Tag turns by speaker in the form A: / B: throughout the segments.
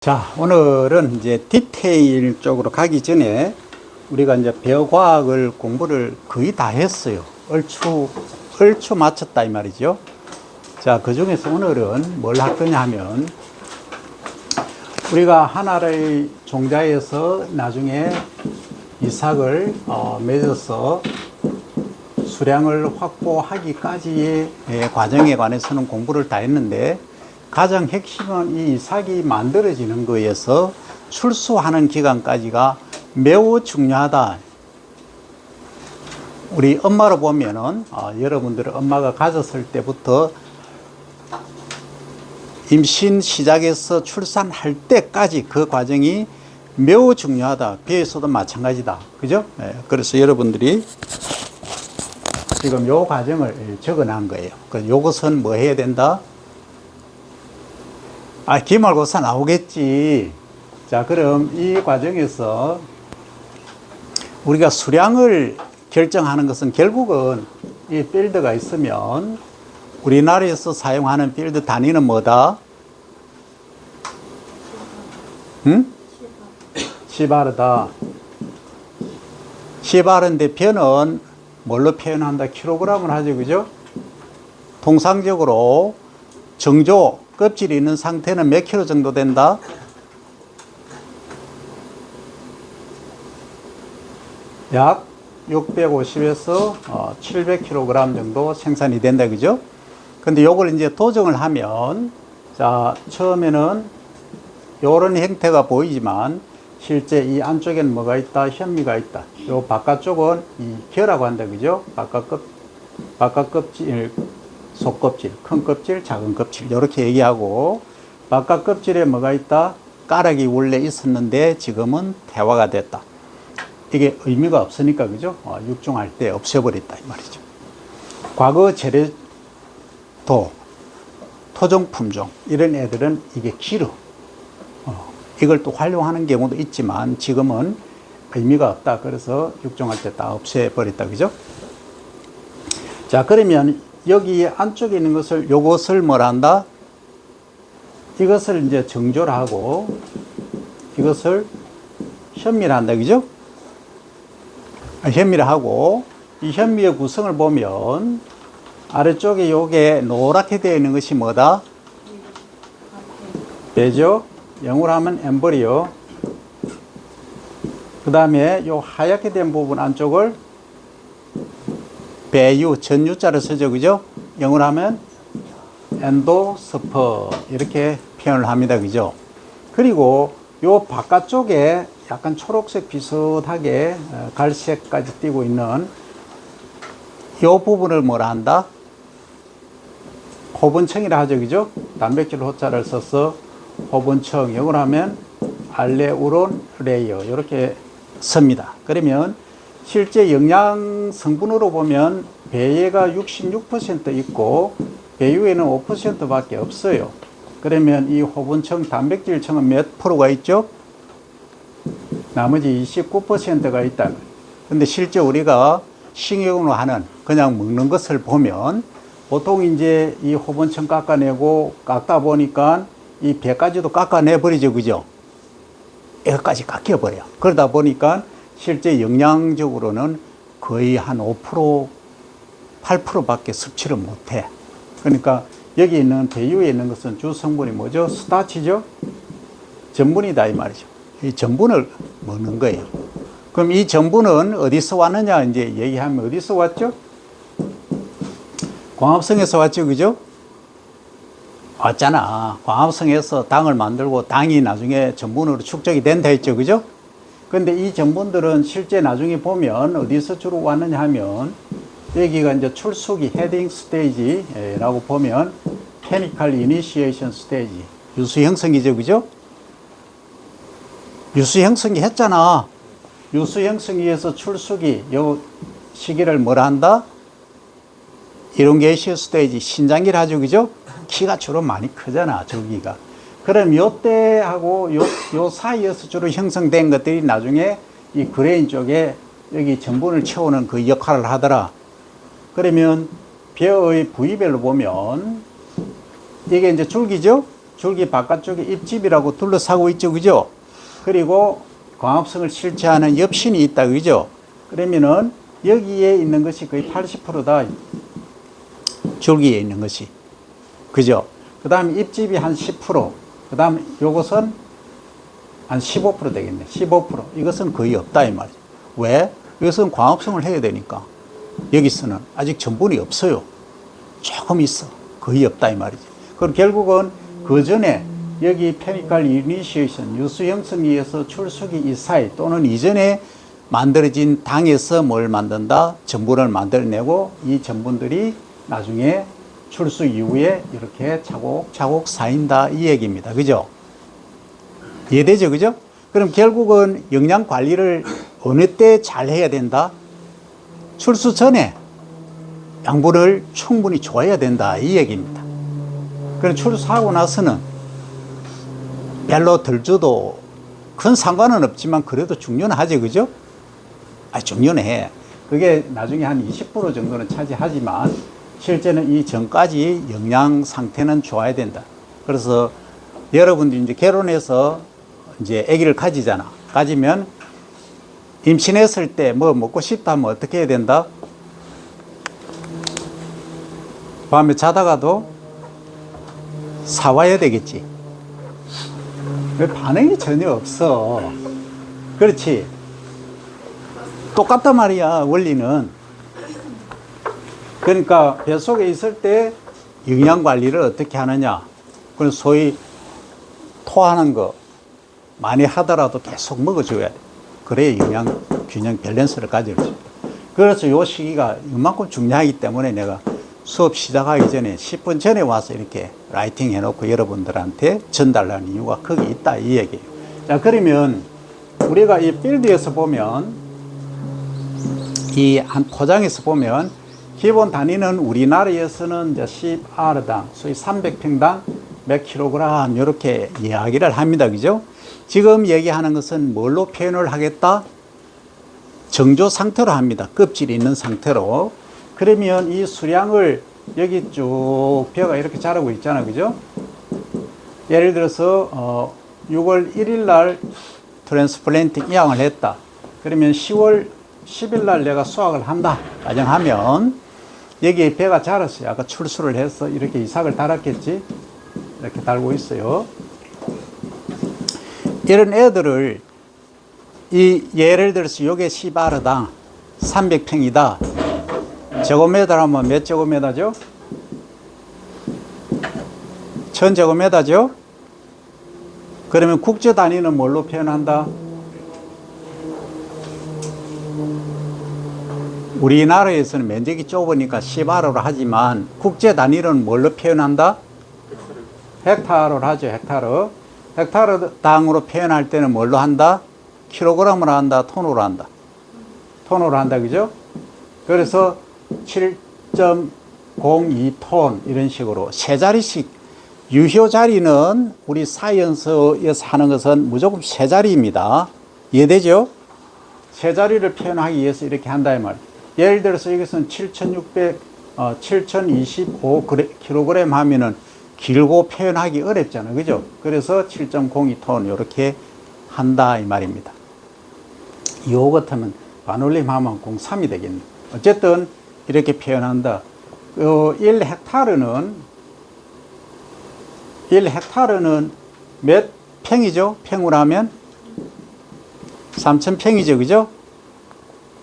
A: 자, 오늘은 이제 디테일 쪽으로 가기 전에 우리가 이제 배어과학을 공부를 거의 다 했어요. 얼추 마쳤다 이 말이죠. 자, 그 중에서 오늘은 뭘 할 거냐 하면 우리가 하나의 종자에서 나중에 이삭을 맺어서 수량을 확보하기까지의 과정에 관해서는 공부를 다 했는데 가장 핵심은 이 이삭이 만들어지는 거에서 출수하는 기간까지가 매우 중요하다. 우리 엄마로 보면은 여러분들은 엄마가 가졌을 때부터 임신 시작해서 출산할 때까지 그 과정이 매우 중요하다. 배에서도 마찬가지다. 그죠? 네, 그래서 여러분들이 지금 요 과정을 적어 놓은 거예요. 요것은 뭐 해야 된다? 기말고사 나오겠지. 자, 그럼 이 과정에서 우리가 수량을 결정하는 것은 결국은 이 필드가 있으면 우리나라에서 사용하는 필드 단위는 뭐다? 응? 시바르다. 시바르인데 변은 뭘로 표현한다? 킬로그램을 하죠. 그죠? 통상적으로 정조 껍질이 있는 상태는 몇 킬로 정도 된다? 약 650에서 700kg 정도 생산이 된다. 그죠? 근데 요걸 이제 도정을 하면, 자, 처음에는 요런 형태가 보이지만, 실제 이 안쪽에는 뭐가 있다? 현미가 있다. 요 바깥쪽은 이 겨라고 한다. 그죠? 바깥 껍질, 속껍질, 큰 껍질, 작은 껍질 이렇게 얘기하고, 바깥 껍질에 뭐가 있다? 가락이 원래 있었는데 지금은 태화가 됐다. 이게 의미가 없으니까 그죠? 육종할 때 없애버렸다 이 말이죠. 과거 재래도, 토종 품종 이런 애들은 이게 길어. 이걸 또 활용하는 경우도 있지만 지금은 의미가 없다. 그래서 육종할 때 다 없애버렸다. 그죠? 자, 그러면 여기 안쪽에 있는 것을, 요것을 뭐라 한다? 이것을 이제 정조를 하고, 이것을 현미를 한다. 그죠? 현미를 하고, 이 현미의 구성을 보면, 아래쪽에 요게 노랗게 되어 있는 것이 뭐다? 배죠? 영어로 하면 엠브리오. 그 다음에 요 하얗게 된 부분 안쪽을 배유, 전유자를 쓰죠. 그죠? 영어로 하면 엔도스퍼 이렇게 표현을 합니다. 그죠? 그리고 요 바깥쪽에 약간 초록색 비슷하게 갈색까지 띄고 있는 요 부분을 뭐라 한다? 호분청이라 하죠. 그죠? 단백질 호자를 써서 호분청, 영어로 하면 알레우론 레이어 이렇게 씁니다. 그러면 실제 영양 성분으로 보면 배예가 66% 있고 배유에는 5% 밖에 없어요. 그러면 이 호분청, 단백질청은 몇 프로가 있죠? 나머지 29%가 있다. 근데 실제 우리가 식용으로 하는 그냥 먹는 것을 보면 보통 이제 이 호분청 깎아내고 깎다 보니까 이 배까지도 깎아내버리죠. 그죠? 애까지 깎여버려. 그러다 보니까 실제 영양적으로는 거의 한 5%, 8%밖에 섭취를 못해. 그러니까 여기 있는 배유에 있는 것은 주 성분이 뭐죠? 스타치죠? 전분이다 이 말이죠. 이 전분을 먹는 거예요. 그럼 이 전분은 어디서 왔느냐 이제 얘기하면 어디서 왔죠? 광합성에서 왔죠. 그죠? 왔잖아. 광합성에서 당을 만들고 당이 나중에 전분으로 축적이 된다 했죠. 그죠? 근데 이 전분들은 실제 나중에 보면 어디서 주로 왔느냐 하면 여기가 이제 출수기 헤딩 스테이지라고 보면 케미컬 이니시에이션 스테이지 유수 형성이죠. 그죠? 유수 형성이 했잖아. 유수 형성기에서 출수기 요 시기를 뭐라 한다? 이론게이션 스테이지 신장기를 하죠. 그죠? 키가 주로 많이 크잖아. 저기가. 그럼 요때하고 요 사이에서 주로 형성된 것들이 나중에 이 그레인 쪽에 여기 전분을 채우는 그 역할을 하더라. 그러면 벼의 부위별로 보면 이게 이제 줄기죠? 줄기 바깥쪽에 입집이라고 둘러싸고 있죠. 그죠? 그리고 광합성을 실제하는 엽신이 있다. 그죠? 그러면은 여기에 있는 것이 거의 80%다. 줄기에 있는 것이. 그죠? 그 다음에 입집이 한 10%. 그 다음에 요것은 한 15% 되겠네. 15%. 이것은 거의 없다. 이 말이죠. 왜? 이것은 광합성을 해야 되니까. 여기서는 아직 전분이 없어요. 조금 있어. 거의 없다. 이 말이죠. 그럼 결국은 그 전에 여기 페니칼 이니시에이션, 유수 형성에 의해서 출수기 이사이 또는 이전에 만들어진 당에서 뭘 만든다? 전분을 만들어내고 이 전분들이 나중에 출수 이후에 이렇게 차곡차곡 쌓인다 이 얘기입니다. 그죠? 이해되죠? 그죠? 그럼 결국은 영양 관리를 어느 때 잘 해야 된다? 출수 전에 양분을 충분히 줘야 된다 이 얘기입니다. 그럼 출수하고 나서는 별로 덜 줘도 큰 상관은 없지만 그래도 중요하지. 그죠? 중요해. 그게 나중에 한 20% 정도는 차지하지만 실제는 이 전까지 영양 상태는 좋아야 된다. 그래서 여러분들이 이제 결혼해서 이제 아기를 가지잖아. 가지면 임신했을 때 뭐 먹고 싶다 하면 어떻게 해야 된다? 밤에 자다가도 사와야 되겠지. 왜 반응이 전혀 없어? 그렇지. 똑같단 말이야, 원리는. 그러니까 뱃속에 있을 때 영양 관리를 어떻게 하느냐. 그건 소위 토하는 거 많이 하더라도 계속 먹어줘야 돼. 그래야 영양 균형 밸런스를 가져오죠. 그래서 이 시기가 이만큼 중요하기 때문에 내가 수업 시작하기 전에 10분 전에 와서 이렇게 라이팅 해놓고 여러분들한테 전달하는 이유가 거기 있다 이 얘기예요. 자, 그러면 우리가 이 필드에서 보면 이 한 포장에서 보면 기본 단위는 우리나라에서는 이제 10R당 소위 300평당 몇 킬로그램 이렇게 이야기를 합니다. 그죠? 지금 얘기하는 것은 뭘로 표현을 하겠다? 정조 상태로 합니다. 껍질이 있는 상태로. 그러면 이 수량을 여기 쭉 벼가 이렇게 자라고 있잖아. 그죠? 예를 들어서 6월 1일 날 트랜스플랜팅 이양을 했다. 그러면 10월 10일 날 내가 수확을 한다. 가정하면 여기에 벼가 자랐어요. 아까 출수를 해서 이렇게 이삭을 달았겠지? 이렇게 달고 있어요. 이런 애들을 예를 들어서 요게 10R당 300평이다. 제곱미터 하면 몇 제곱미터죠? 1000제곱미터죠? 그러면 국제 단위는 뭘로 표현한다? 우리나라에서는 면적이 좁으니까 10R로 하지만 국제 단위는 뭘로 표현한다? 헥타르로 하죠. 헥타르 당으로 표현할 때는 뭘로 한다? 킬로그램으로 한다? 톤으로 한다? 톤으로 한다. 그죠? 그래서 7.02톤 이런 식으로 세 자리씩. 유효 자리는 우리 사이언스에서 하는 것은 무조건 세 자리입니다. 이해되죠? 세 자리를 표현하기 위해서 이렇게 한다 이 말이에요. 예를 들어서 이것은 7025kg 하면은 길고 표현하기 어렵잖아요. 그죠? 그래서 7.02톤 이렇게 한다 이 말입니다. 요 같으면 반올림 하면 03이 되겠네요. 어쨌든 이렇게 표현한다. 1헥타르는 몇 평이죠? 평으로 하면 3,000평이죠. 그죠?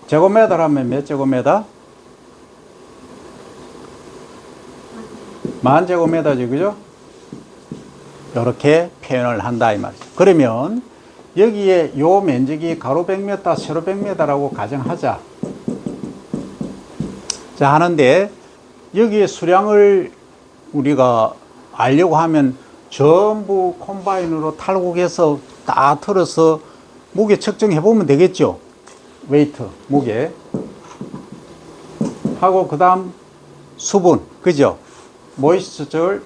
A: 제곱미터 하면 몇 제곱미터? 10,000제곱미터죠. 그죠? 이렇게 표현을 한다 이 말이죠. 그러면 여기에 요 면적이 가로 100m, 세로 100m라고 가정하자. 자, 하는데 여기에 수량을 우리가 알려고 하면 전부 콤바인으로 탈곡해서 다 털어서 무게 측정해 보면 되겠죠. 웨이트, 무게 하고 그 다음 수분, 그죠? 모이스처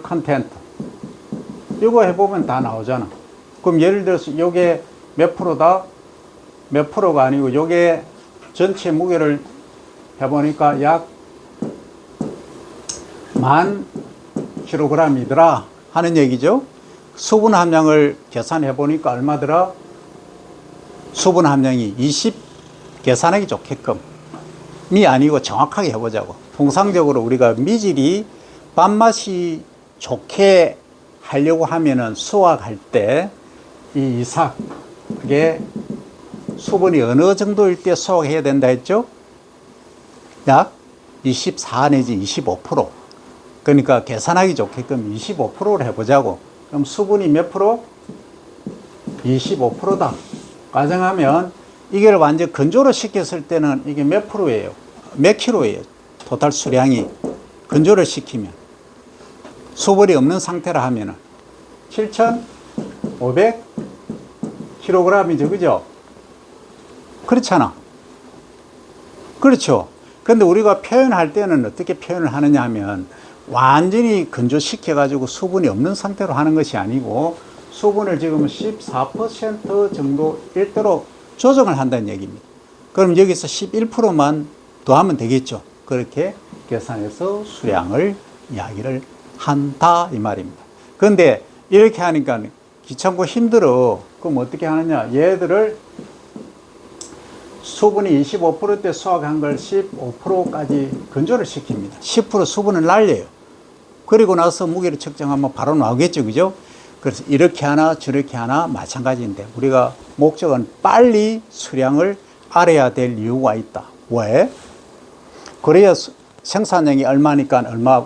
A: 컨텐트 이거 해보면 다 나오잖아. 그럼 예를 들어서 요게 몇 프로다? 몇 프로가 아니고 요게 전체 무게를 해보니까 약 10,000kg이더라. 하는 얘기죠. 수분 함량을 계산해 보니까 얼마더라? 수분 함량이 20 계산하기 좋게끔 미 아니고 정확하게 해보자고. 통상적으로 우리가 미질이 밥맛이 좋게 하려고 하면은 수확할 때 이 이삭에 수분이 어느 정도일 때 수확해야 된다 했죠? 약 24 내지 25%. 그러니까 계산하기 좋게끔 25%를 해보자고. 그럼 수분이 몇 프로? 25%다. 가정하면 이걸 완전 건조를 시켰을 때는 이게 몇 프로예요? 몇 킬로예요? 토탈 수량이 건조를 시키면 수분이 없는 상태라 하면은 7,500kg이죠, 그죠? 그렇잖아. 그렇죠. 근데 우리가 표현할 때는 어떻게 표현을 하느냐 하면 완전히 건조시켜 가지고 수분이 없는 상태로 하는 것이 아니고 수분을 지금 14% 정도 일대로 조정을 한다는 얘기입니다. 그럼 여기서 11%만 더하면 되겠죠. 그렇게 계산해서 수량을 이야기를 한다 이 말입니다. 그런데 이렇게 하니까 귀찮고 힘들어. 그럼 어떻게 하느냐? 얘들을 수분이 25%대 수확한 걸 15%까지 건조를 시킵니다. 10% 수분을 날려요. 그리고 나서 무게를 측정하면 바로 나오겠죠, 그죠? 그래서 이렇게 하나 저렇게 하나 마찬가지인데 우리가 목적은 빨리 수량을 알아야 될 이유가 있다. 왜? 그래야 생산량이 얼마니까 얼마,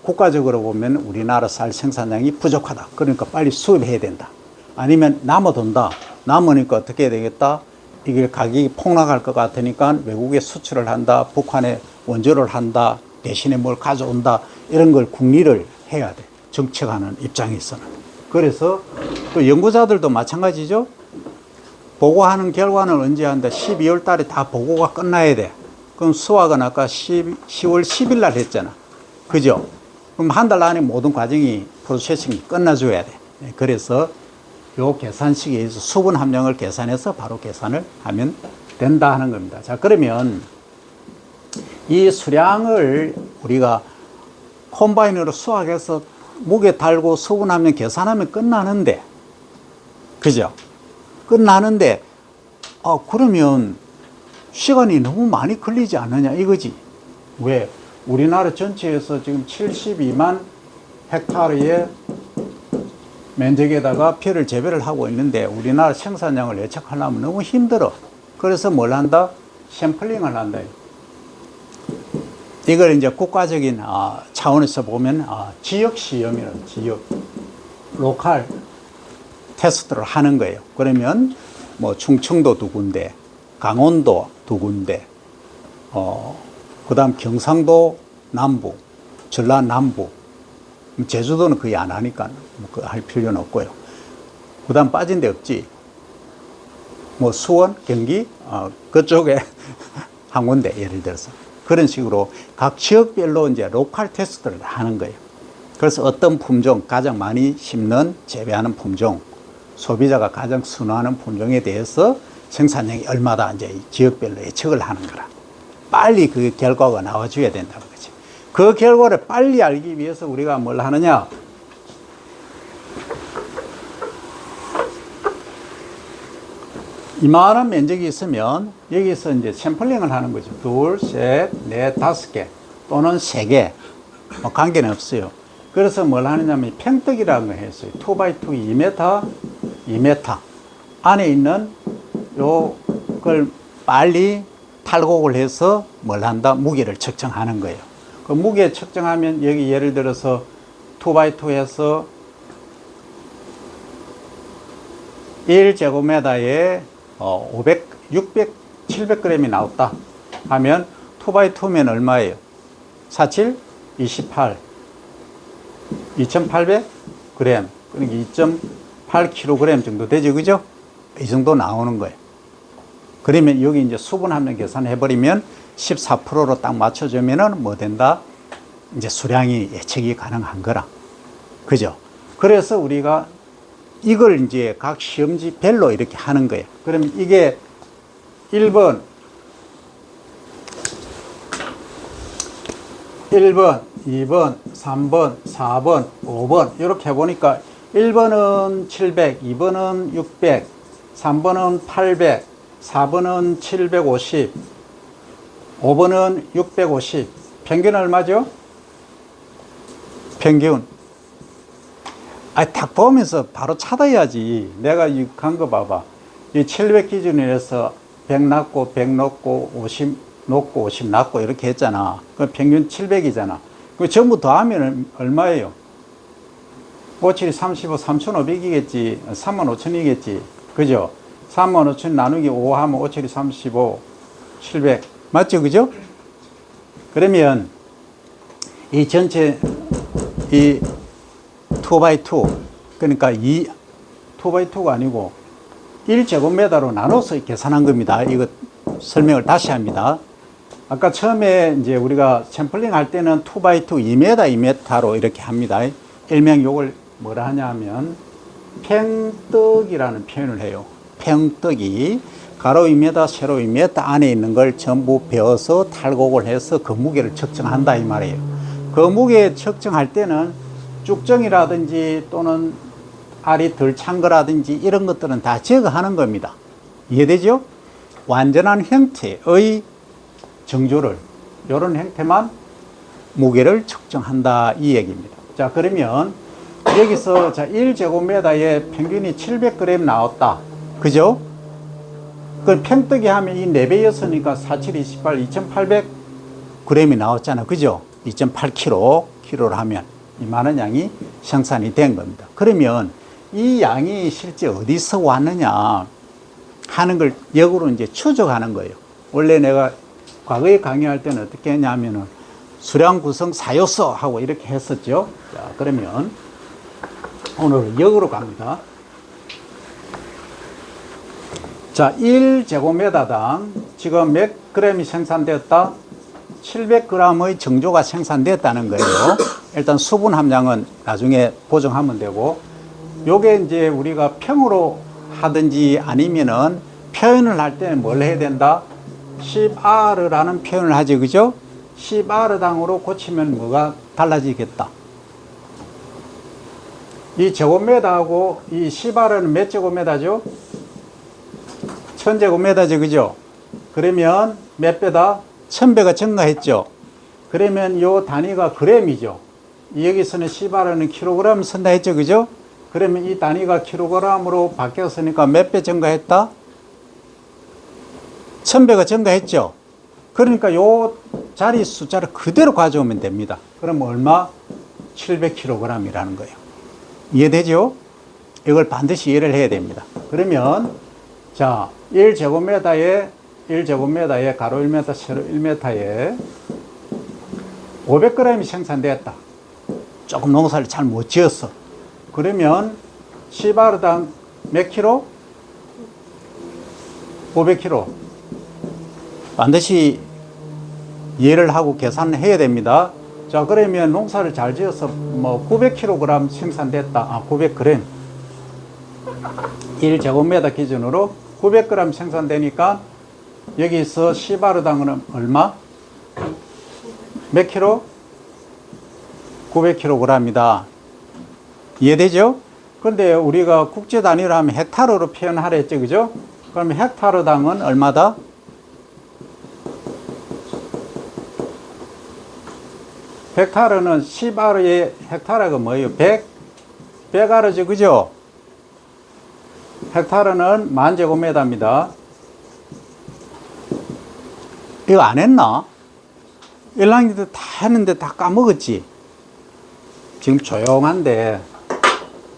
A: 국가적으로 보면 우리나라 쌀 생산량이 부족하다. 그러니까 빨리 수입해야 된다. 아니면 남아돈다. 남으니까 어떻게 해야 되겠다? 이게 가격이 폭락할 것 같으니까 외국에 수출을 한다. 북한에 원조를 한다. 대신에 뭘 가져온다. 이런 걸 궁리를 해야 돼. 정책하는 입장에서는. 그래서 또 연구자들도 마찬가지죠. 보고하는 결과는 언제 한다? 12월 달에 다 보고가 끝나야 돼. 그럼 수확은 아까 10월 10일 날 했잖아. 그죠? 그럼 한 달 안에 모든 과정이 프로세싱이 끝나줘야 돼. 그래서 요 계산식에 의해서 수분 함량을 계산해서 바로 계산을 하면 된다 하는 겁니다. 자, 그러면 이 수량을 우리가 콤바인으로 수확해서 무게 달고 수분 함량 계산하면 끝나는데, 그죠? 끝나는데, 그러면 시간이 너무 많이 걸리지 않느냐 이거지. 왜? 우리나라 전체에서 지금 72만 헥타르의 면적에다가 벼를 재배를 하고 있는데 우리나라 생산량을 예측하려면 너무 힘들어. 그래서 뭘 한다? 샘플링을 한다. 이걸 이제 국가적인 차원에서 보면 지역 시험이라는 지역 로컬 테스트를 하는 거예요. 그러면 뭐 충청도 두 군데, 강원도 두 군데, 그다음 경상도 남부, 전라 남부, 제주도는 거의 안 하니까 뭐 할 필요는 없고요. 그다음 빠진 데 없지. 뭐 수원, 경기, 그쪽에 한 군데 예를 들어서 그런 식으로 각 지역별로 이제 로컬 테스트를 하는 거예요. 그래서 어떤 품종, 가장 많이 심는 재배하는 품종, 소비자가 가장 선호하는 품종에 대해서 생산량이 얼마다 이제 지역별로 예측을 하는 거라. 빨리 그 결과가 나와줘야 된다는 거지. 그 결과를 빨리 알기 위해서 우리가 뭘 하느냐? 이만한 면적이 있으면 여기서 이제 샘플링을 하는 거죠. 둘, 셋, 넷, 다섯 개 또는 세 개. 뭐 관계는 없어요. 그래서 뭘 하느냐면 평떡이라는 걸 했어요. 2x2 2m, 2m 안에 있는 요걸 빨리 탈곡을 해서 뭘 한다? 무게를 측정하는 거예요. 그 무게 측정하면 여기 예를 들어서 2x2 해서 1제곱미터에 500, 600, 700g이 나왔다 하면 2x2면 얼마예요? 47, 28, 2800g, 그러니까 2.8kg 정도 되죠, 그죠? 이 정도 나오는 거예요. 그러면 여기 이제 수분 함량 계산해버리면 14%로 딱 맞춰주면은 뭐 된다? 이제 수량이 예측이 가능한 거라. 그죠? 그래서 우리가 이걸 이제 각 시험지별로 이렇게 하는 거예요. 그러면 이게 1번 1번, 2번, 3번, 4번, 5번 이렇게 해보니까 1번은 700, 2번은 600, 3번은 800, 4번은 750, 5번은 650. 평균 얼마죠? 평균. 딱 보면서 바로 찾아야지. 내가 이 간 거 봐봐. 이 700 기준에서 100 낮고, 100 높고, 50 높고, 50 낮고, 이렇게 했잖아. 그 평균 700이잖아. 그 전부 더하면 얼마예요? 57이 35, 3,500이겠지. 35,000이겠지. 그죠? 35,000 나누기 5 하면 57이 35, 700. 맞죠? 그죠? 그러면 이 전체, 이 2x2, 그러니까 2x2가 아니고 1제곱미터로 나눠서 계산한 겁니다. 이거 설명을 다시 합니다. 아까 처음에 이제 우리가 샘플링 할 때는 2x2, 2m, 2m로 이렇게 합니다. 일명 요걸 뭐라 하냐 하면 평떡이라는 표현을 해요. 평떡이 가로 2m, 세로 2m 안에 있는 걸 전부 베어서 탈곡을 해서 그 무게를 측정한다 이 말이에요. 그 무게 측정할 때는 쭉정이라든지 또는 알이 덜 찬 거라든지 이런 것들은 다 제거하는 겁니다. 이해되죠? 완전한 형태의 정조를, 이런 형태만 무게를 측정한다 이 얘기입니다. 자, 그러면 여기서 자 1제곱미터에 평균이 700g 나왔다. 그죠? 그 평떡이 하면 이 4배였으니까 47, 28, 2800g이 나왔잖아. 그죠? 2.8kg, 키로를 하면 이만한 양이 생산이 된 겁니다. 그러면 이 양이 실제 어디서 왔느냐 하는 걸 역으로 이제 추적하는 거예요. 원래 내가 과거에 강의할 때는 어떻게 했냐면은 수량 구성 사요서 하고 이렇게 했었죠. 자, 그러면 오늘은 역으로 갑니다. 자, 1제곱미터당 지금 몇 g이 생산되었다? 700g의 정조가 생산됐다는 거예요. 일단 수분 함량은 나중에 보정하면 되고, 요게 이제 우리가 평으로 하든지 아니면은 표현을 할 때는 뭘 해야 된다? 10R라는 표현을 하지, 그죠? 10R당으로 고치면 뭐가 달라지겠다? 이 제곱미터하고 이 10R은 몇 제곱미터죠? 1000제곱미터죠, 그죠? 그러면 몇 배다? 1000배가 증가했죠. 그러면 요 단위가 g이죠. 여기서는 10R은 킬로그램 쓴다 했죠, 그죠? 그러면 이 단위가 킬로그램으로 바뀌었으니까 몇 배 증가했다? 1000배가 증가했죠. 그러니까 요 자리 숫자를 그대로 가져오면 됩니다. 그럼 얼마? 700kg이라는 거예요. 이해되죠? 이걸 반드시 이해를 해야 됩니다. 그러면 자, 1제곱미터에 가로 1m, 세로 1m에 500g이 생산되었다. 조금 농사를 잘 못 지었어. 그러면 10R당 몇 킬로? 500kg. 반드시 이해를 하고 계산을 해야 됩니다. 자, 그러면 농사를 잘 지어서 뭐 900kg 생산됐다. 900g. 1제곱미터 기준으로 900g 생산되니까 여기서 10R당은 얼마? 몇 킬로? 900kg이다. 이해되죠? 그런데 우리가 국제 단위로 하면 헥타르로 표현하라 했죠, 그죠? 그러면 헥타르당은 얼마다? 헥타르는 10R의 헥타르가 뭐예요? 100R죠, 그죠? 헥타르는 10,000제곱미터입니다. 이거 안 했나? 1학년 때 다 했는데 다 까먹었지? 지금 조용한데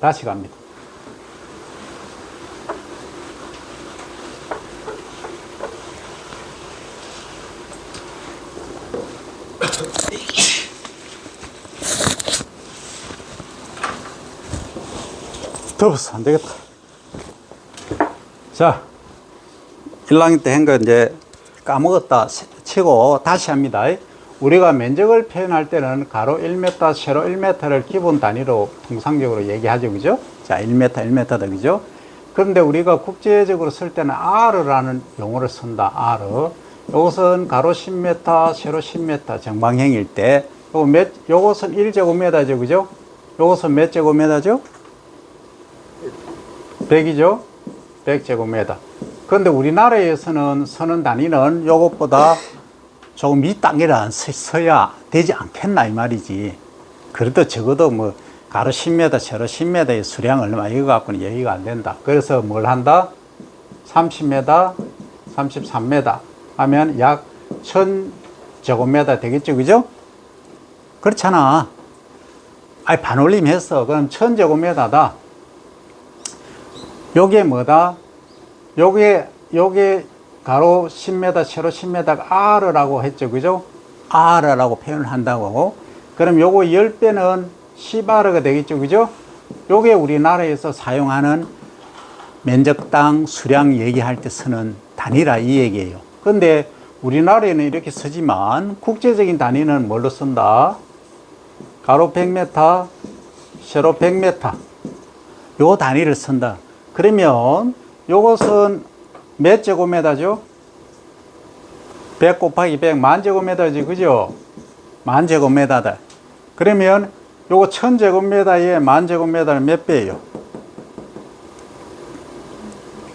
A: 다시 갑니다. 더워서 안 되겠다. 자, 1학년 때 한 거 이제 까먹었다 치고 다시 합니다. 우리가 면적을 표현할 때는 가로 1m, 세로 1m를 기본 단위로 통상적으로 얘기하죠, 그죠? 자, 1m, 1m다, 그죠? 그런데 우리가 국제적으로 쓸 때는 R라는 용어를 쓴다, R. 이것은 가로 10m, 세로 10m 정방형일 때 요것은 1제곱미터죠, 그죠? 요것은 몇 제곱미터죠? 100이죠? 100제곱미터. 그런데 우리나라에서는 쓰는 단위는 요것보다 조금 이 단계를 써야 되지 않겠나, 이 말이지. 그래도 적어도 뭐, 가로 10m, 세로 10m의 수량 얼마, 이거 갖고는 얘기가 안 된다. 그래서 뭘 한다? 30m, 33m 하면 약 1000제곱미터 되겠죠, 그죠? 그렇잖아. 아니, 반올림 했어. 그럼 1000제곱미터다. 요게 뭐다? 요게 가로 10m, 세로 10m가 R라고 했죠, 그죠? R라고 표현을 한다고. 그럼 요거 10배는 10R가 되겠죠, 그죠? 요게 우리나라에서 사용하는 면적당 수량 얘기할 때 쓰는 단위라 이 얘기예요. 근데 우리나라에는 이렇게 쓰지만 국제적인 단위는 뭘로 쓴다? 가로 100m, 세로 100m. 요 단위를 쓴다. 그러면 요것은 몇 제곱미터죠? 100 곱하기 100 만제곱미터지, 그죠? 만제곱미터다. 그러면 요거 1000제곱미터에 만제곱미터는 몇 배예요?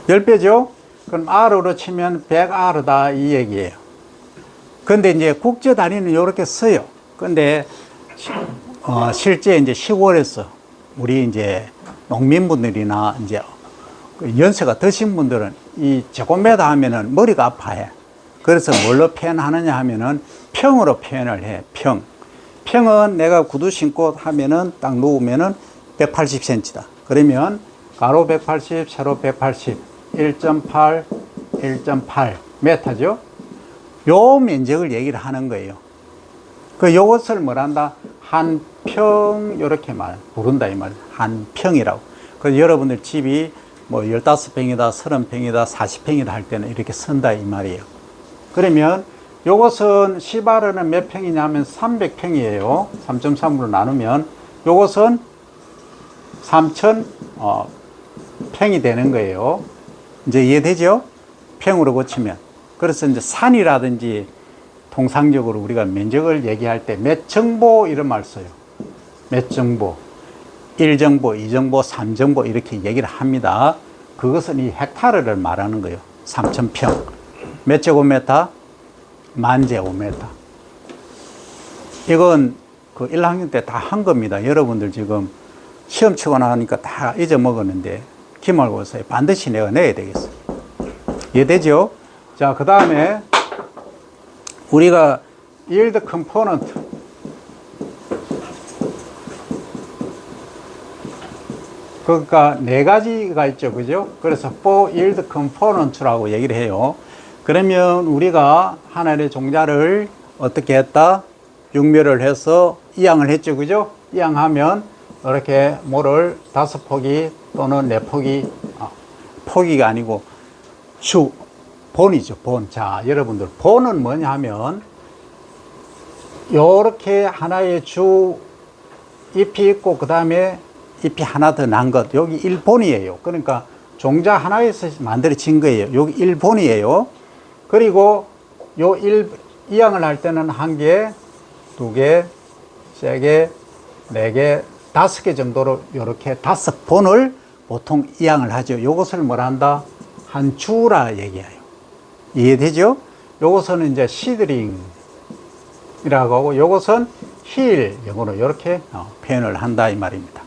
A: 10배죠? 그럼 R로 치면 100R다 이 얘기예요. 근데 이제 국제 단위는 이렇게 써요. 근데 실제 이제 시골에서 우리 이제 농민분들이나 이제 연세가 드신 분들은 이 제곱미터 하면은 머리가 아파해. 그래서 뭘로 표현하느냐 하면은 평으로 표현을 해. 평은 내가 구두 신고 하면은 딱 놓으면은 180cm다. 그러면 가로 180, 세로 180, 1.8, 1.8 메타죠. 요 면적을 얘기를 하는 거예요. 요것을 뭐란다? 한평, 요렇게 부른다, 이 말. 한평이라고. 그래서 여러분들 집이 뭐 15평이다, 30평이다, 40평이다 할 때는 이렇게 쓴다, 이 말이에요. 그러면 요것은 10R는 몇 평이냐면 300평이에요. 3.3으로 나누면 요것은 3000평이 되는 거예요. 이제 이해되죠? 평으로 고치면. 그래서 이제 산이라든지 통상적으로 우리가 면적을 얘기할 때 몇 정보 이런 말 써요. 몇 정보. 1정보, 2정보, 3정보 이렇게 얘기를 합니다. 그것은 이 헥타르를 말하는 거예요. 3000평. 몇 제곱미터? 만제곱미터. 이건 그 1학년 때 다 한 겁니다. 여러분들 지금 시험 치고 나니까 다 잊어먹었는데 기말고사에 반드시 내가 내야 되겠어. 이해되죠? 자, 그 다음에 우리가 yield component. 그러니까 네 가지가 있죠, 그죠? 그래서 for yield component라고 얘기를 해요. 그러면 우리가 하나의 종자를 어떻게 했다? 육묘를 해서 이항을 했죠, 그죠? 이항하면 이렇게 뭐를 5포기 또는 4포기, 포기가 아니고 본이죠, 본. 자, 여러분들 본은 뭐냐 하면 요렇게 하나의 주 잎이 있고 그 다음에 잎이 하나 더 난 것, 여기 1본이에요. 그러니까 종자 하나에서 만들어진 거예요. 여기 1본이에요. 그리고 요 이항을 할 때는 1개, 2개, 3개, 4개, 5개 정도로 이렇게 5본을 보통 이항을 하죠. 요것을 뭐라 한다? 한 주라 얘기해요. 이해되죠? 요것은 이제 시드링이라고 하고 요것은 힐, 영어로 이렇게 표현을 한다 이 말입니다.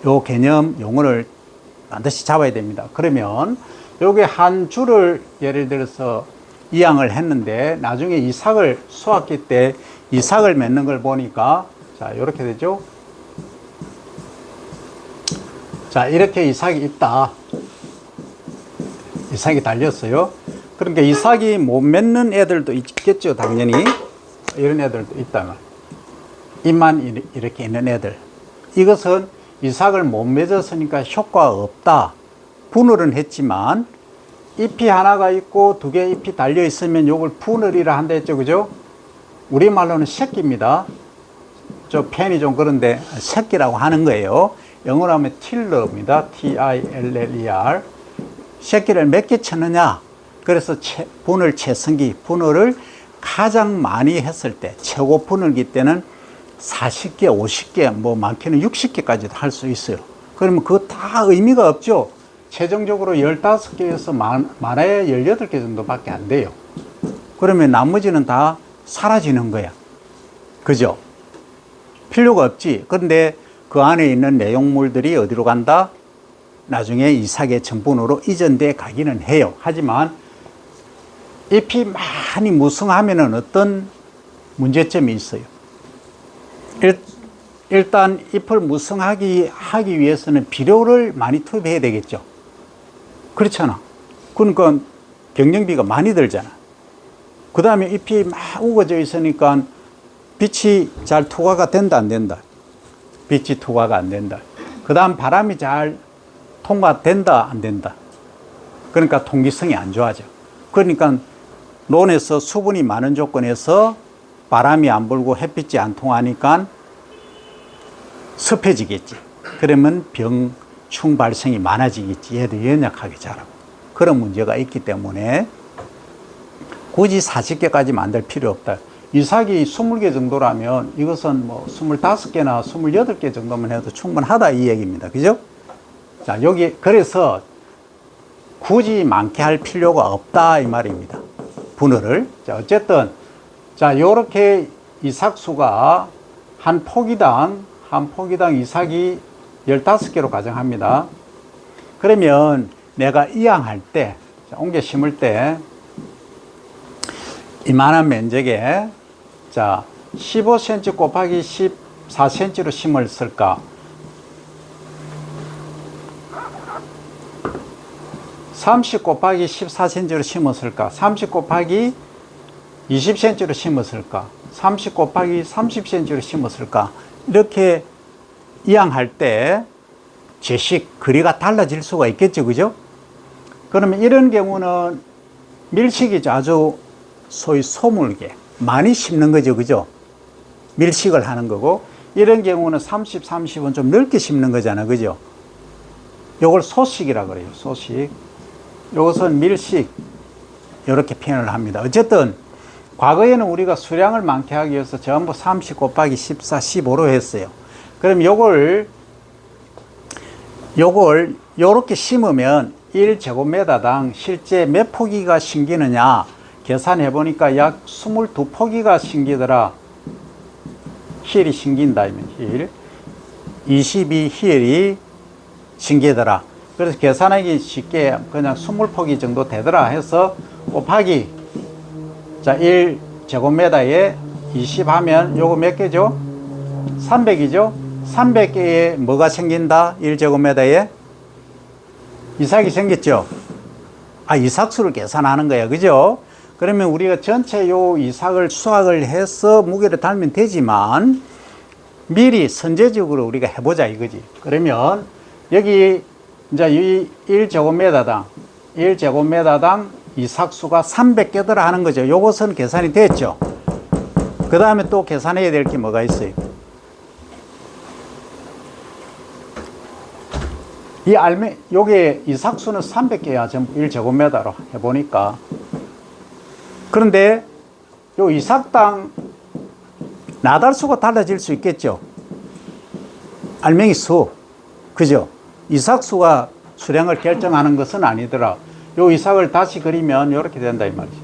A: 요 개념 용어를 반드시 잡아야 됩니다. 그러면 요게 한 줄을 예를 들어서 이항을 했는데 나중에 이삭을 수확기 때 이삭을 맺는 걸 보니까 자, 이렇게 되죠. 자, 이렇게 이삭이 있다. 이삭이 달렸어요. 그러니까 이삭이 못 맺는 애들도 있겠죠, 당연히. 이런 애들도 있다면. 잎만 이렇게 있는 애들. 이것은 이삭을 못 맺었으니까 효과가 없다. 분할은 했지만 잎이 하나가 있고 2개 잎이 달려 있으면 이걸 분할이라 한다 했죠, 그죠? 우리말로는 새끼입니다. 저 펜이 좀 그런데 새끼라고 하는 거예요. 영어로 하면 틸러입니다. T-I-L-L-E-R. 새끼를 몇 개 쳤느냐? 그래서 분할 채성기, 분할을 가장 많이 했을 때, 최고 분할기 때는 40개, 50개, 뭐 많게는 60개까지도 할 수 있어요. 그러면 그거 다 의미가 없죠. 최종적으로 15개에서 많아야 18개 정도밖에 안 돼요. 그러면 나머지는 다 사라지는 거야. 그죠? 필요가 없지. 그런데 그 안에 있는 내용물들이 어디로 간다? 나중에 이삭의 전분으로 이전돼 가기는 해요. 하지만 잎이 많이 무성하면은 어떤 문제점이 있어요. 일단 잎을 무성하기 위해서는 비료를 많이 투입해야 되겠죠. 그렇잖아. 그러니까 경영비가 많이 들잖아. 그 다음에 잎이 막 우거져 있으니까 빛이 잘 투과가 된다, 안 된다? 빛이 투과가 안 된다. 그 다음 바람이 잘 통과된다, 안 된다? 그러니까 통기성이 안 좋아져. 그러니까 논에서 수분이 많은 조건에서 바람이 안 불고 햇빛이 안 통하니까 습해지겠지. 그러면 병충 발생이 많아지겠지. 얘도 연약하게 자라고. 그런 문제가 있기 때문에 굳이 40개까지 만들 필요 없다. 이삭이 20개 정도라면 이것은 뭐 25개나 28개 정도만 해도 충분하다 이 얘기입니다. 그죠? 자, 여기 그래서 굳이 많게 할 필요가 없다 이 말입니다. 분할을. 자, 어쨌든 자, 요렇게 이삭수가 한 포기당 이삭이 15개로 가정합니다. 그러면 내가 이양할 때, 자, 옮겨 심을 때 이만한 면적에 자 15cm 곱하기 14cm로 심을 쓸까? 30 곱하기 14cm로 심었을까? 30 곱하기 20cm로 심었을까? 30 곱하기 30cm로 심었을까? 이렇게 이양할 때 제식, 거리가 달라질 수가 있겠죠. 그죠? 그러면 이런 경우는 밀식이죠. 아주 소위 소물게 많이 심는 거죠. 그죠? 밀식을 하는 거고, 이런 경우는 30, 30은 좀 넓게 심는 거잖아. 그죠? 요걸 소식이라 그래요. 소식. 요것은 밀식. 이렇게 표현을 합니다. 어쨌든 과거에는 우리가 수량을 많게 하기 위해서 전부 30 곱하기 14, 15로 했어요. 그럼 요걸 요렇게 심으면 1제곱미터당 실제 몇 포기가 심기느냐 계산해 보니까 약 22포기가 심기더라. 힐이 심긴다. 힐 22힐이 심기더라. 그래서 계산하기 쉽게 그냥 20포기 정도 되더라 해서 곱하기 자 1제곱미터에 20 하면 요거 몇 개죠? 300이죠? 300개에 뭐가 생긴다? 1제곱미터에 이삭이 생겼죠? 아, 이삭수를 계산하는 거야. 그죠? 그러면 우리가 전체 요 이삭을 수확을 해서 무게를 달면 되지만 미리 선제적으로 우리가 해보자 이거지. 그러면 여기 이제 이 1제곱미터당 이삭수가 300개더라 하는 거죠. 요것은 계산이 됐죠. 그 다음에 또 계산해야 될 게 뭐가 있어요? 요게 이삭수는 300개야. 전부 1제곱미터로 해보니까. 그런데 요 이삭당 나달수가 달라질 수 있겠죠. 알맹이 수. 그죠? 이삭수가 수량을 결정하는 것은 아니더라. 요 이삭을 다시 그리면 이렇게 된다 이 말이죠.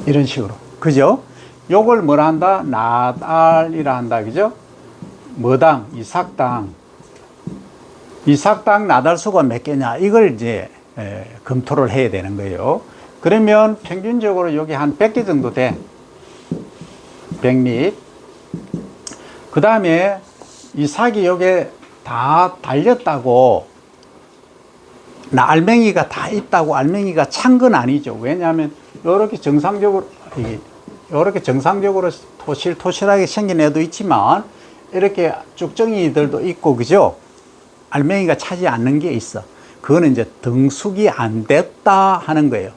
A: 이런 식으로. 그죠? 요걸 뭐라 한다? 나달이라 한다. 그죠? 뭐당? 이삭당 나달수가 몇 개냐? 이걸 이제 검토를 해야 되는 거예요. 그러면 평균적으로 여기 한 100개 정도 돼. 100립. 그 다음에 이삭이 여기에 다 달렸다고, 알맹이가 다 있다고 알맹이가 찬 건 아니죠. 왜냐하면 이렇게 정상적으로 토실토실하게 생긴 애도 있지만 이렇게 쭉정이들도 있고, 그죠? 알맹이가 차지 않는 게 있어. 그거는 이제 등숙이 안 됐다 하는 거예요.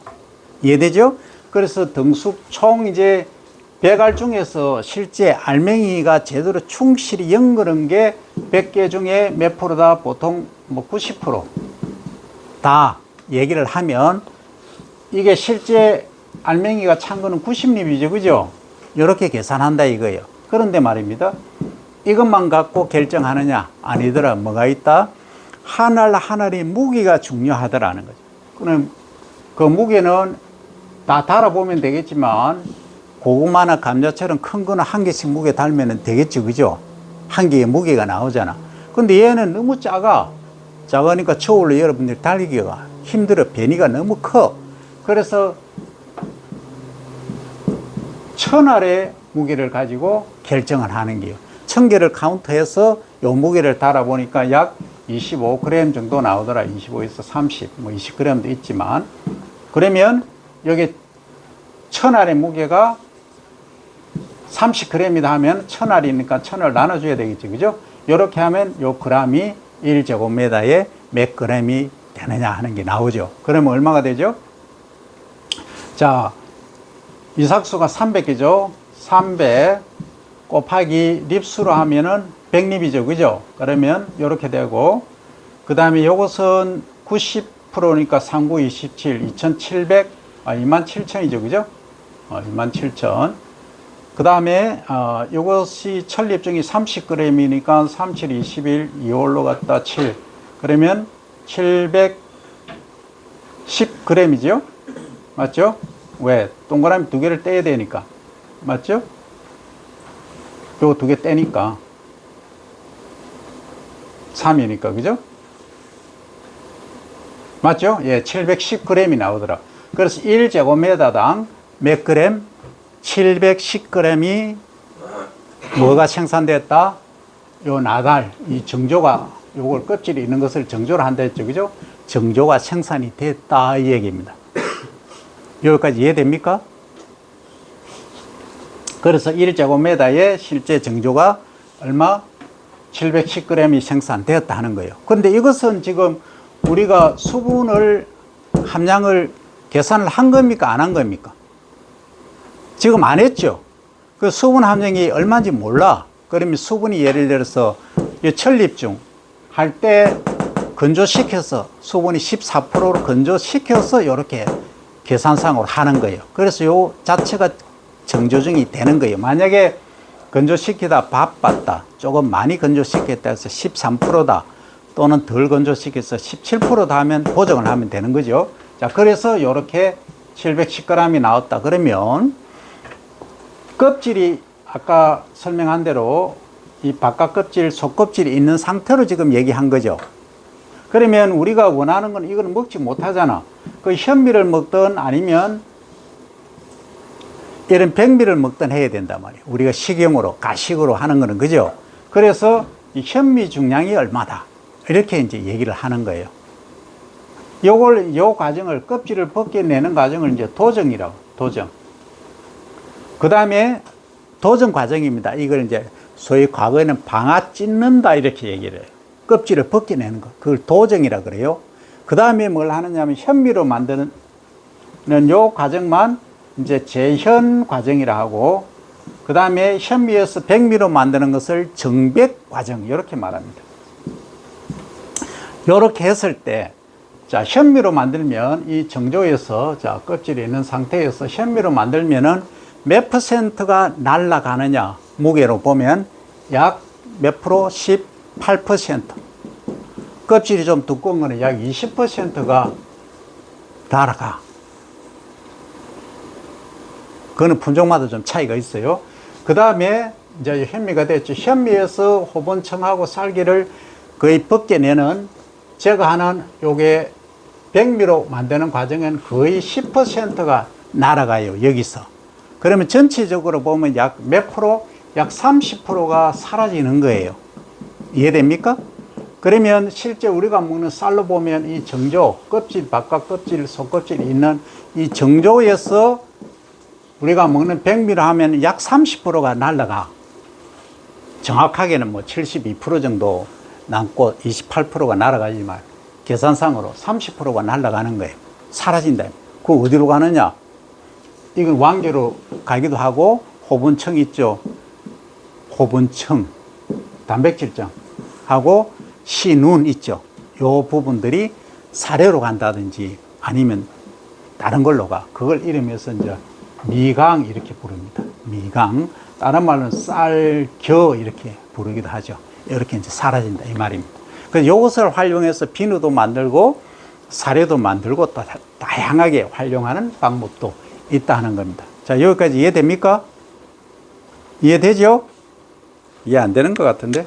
A: 이해되죠? 그래서 등숙 총 이제 100알 중에서 실제 알맹이가 제대로 충실히 연그른 게 100개 중에 몇 프로다? 보통 뭐 90% 다 얘기를 하면 이게 실제 알맹이가 찬 거는 90립이죠. 그죠? 이렇게 계산한다 이거예요. 그런데 말입니다. 이것만 갖고 결정하느냐? 아니더라. 뭐가 있다? 한 알이 무게가 중요하더라는 거죠. 그럼 그 무게는 다 달아보면 되겠지만 고구마나 감자처럼 큰 거는 한 개씩 무게 달면 되겠죠. 그죠? 한 개의 무게가 나오잖아. 근데 얘는 너무 작으니까 저울로 여러분들 달기가 힘들어. 변이가 너무 커. 그래서 1000알의 무게를 가지고 결정을 하는 게요. 1000개를 카운트해서 요 무게를 달아보니까 약 25g 정도 나오더라. 25에서 30, 뭐 20g도 있지만. 그러면 여기 1000알의 무게가 30g이다 하면 1000알이니까 1000을 나눠줘야 되겠죠. 그죠? 이렇게 하면 요 g이 1제곱미터에 몇 g이 되느냐 하는 게 나오죠. 그러면 얼마가 되죠? 자, 이삭수가 300개죠. 300 곱하기 립수로 하면은 100립이죠. 그죠? 그러면 이렇게 되고, 그 다음에 요것은 90%니까 3927, 2700, 27000이죠. 그죠? 27000. 그 다음에, 요것이 천립중이 30g이니까 37, 21, 2홀로 갔다 7. 그러면 710g이죠? 맞죠? 왜? 동그라미 두 개를 떼야 되니까. 맞죠? 요거 두 개 떼니까. 3이니까, 그죠? 맞죠? 예, 710g이 나오더라. 그래서 1제곱미터당 몇 그램? 710g이 뭐가 생산됐다? 요 나달, 이 정조가, 요걸 껍질이 있는 것을 정조를 한다 했죠. 그죠? 정조가 생산이 됐다. 이 얘기입니다. 여기까지 이해됩니까? 그래서 1제곱미터에 실제 정조가 얼마? 710g이 생산되었다 하는 거예요. 그런데 이것은 지금 우리가 수분을 함량을 계산을 한 겁니까? 안 한 겁니까? 지금 안 했죠. 그 수분 함량이 얼마인지 몰라. 그러면 수분이 예를 들어서 천립중 할 때 건조시켜서 수분이 14%로 건조시켜서 이렇게 계산상으로 하는 거예요. 그래서 요 자체가 정조중이 되는 거예요. 만약에 건조시키다 바빴다, 조금 많이 건조시켰다 해서 13%다, 또는 덜 건조시켜서 17%다 하면 보정을 하면 되는 거죠. 자, 그래서 이렇게 710g이 나왔다. 그러면 껍질이 아까 설명한 대로 이 바깥 껍질, 속 껍질이 있는 상태로 지금 얘기한 거죠. 그러면 우리가 원하는 건 이걸 먹지 못하잖아. 그 현미를 먹든 아니면 이런 백미를 먹든 해야 된단 말이에요. 우리가 식용으로, 가식으로 하는 거는, 그죠? 그래서 이 현미 중량이 얼마다. 이렇게 이제 얘기를 하는 거예요. 요 과정을, 껍질을 벗겨내는 과정을 이제 도정이라고, 도정. 그 다음에 도정 과정입니다. 이걸 이제 소위 과거에는 방아 찢는다 이렇게 얘기를 해요. 껍질을 벗겨내는 거. 그걸 도정이라 그래요. 그 다음에 뭘 하느냐면 현미로 만드는 요 과정만 이제 재현 과정이라 하고, 그 다음에 현미에서 백미로 만드는 것을 정백 과정, 이렇게 말합니다. 이렇게 했을 때, 자, 현미로 만들면 이 정조에서, 자, 껍질이 있는 상태에서 현미로 만들면은 몇 %가 날아가느냐, 무게로 보면 약 몇 프로? 18%. 껍질이 좀 두꺼운 거는 약 20%가 날아가. 그거는 품종마다 좀 차이가 있어요. 그 다음에 이제 현미가 됐죠. 현미에서 호본청하고 쌀기를 거의 벗겨내는, 제거하는 요게 백미로 만드는 과정은 거의 10%가 날아가요. 여기서. 그러면 전체적으로 보면 약 몇 프로? 약 30%가 사라지는 거예요. 이해됩니까? 그러면 실제 우리가 먹는 쌀로 보면 이 정조, 껍질, 바깥 껍질, 속껍질이 있는 이 정조에서 우리가 먹는 백미로 하면 약 30%가 날아가. 정확하게는 뭐 72% 정도 남고 28%가 날아가지만 계산상으로 30%가 날아가는 거예요. 사라진다. 그거 어디로 가느냐? 이건 왕계로 가기도 하고, 호분청 있죠. 호분청, 단백질장 하고 신운 있죠. 요 부분들이 사료로 간다든지 아니면 다른 걸로 가. 그걸 이름에서 이제 미강 이렇게 부릅니다. 미강. 다른 말로는 쌀겨 이렇게 부르기도 하죠. 이렇게 이제 사라진다 이 말입니다. 그래서 이것을 활용해서 비누도 만들고 사료도 만들고 또 다양하게 활용하는 방법도 있다 하는 겁니다. 자, 여기까지 이해됩니까? 이해되죠? 이해 안 되는 것 같은데?